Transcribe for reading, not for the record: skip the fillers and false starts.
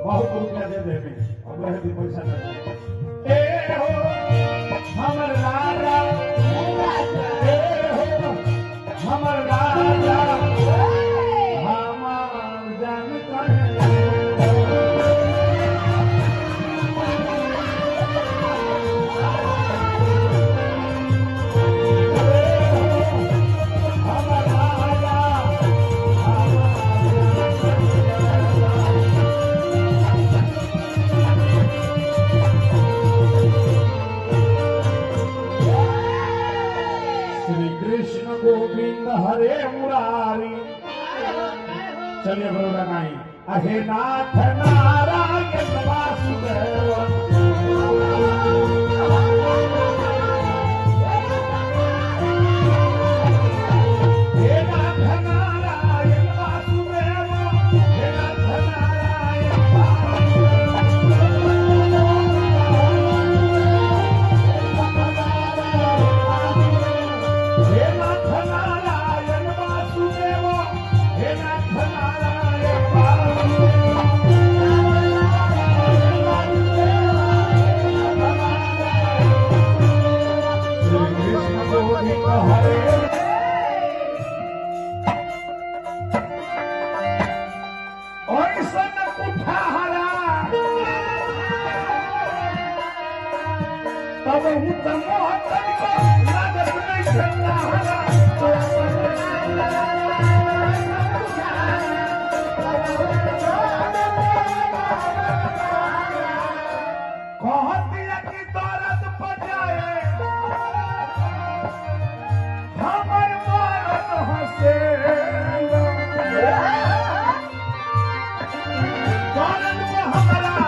बहुत रुपया दे दे में अब रह भी पैसा नहीं ए हो हमर राजा ए हो हमर राजा हमार जान कहे गोविंद हरे मुरारी चलिए बरोबर नाही आहे नाथ नारायण वासुदेव हे नाथ नारायण वासुदेव हे नाथ नारायण हमारा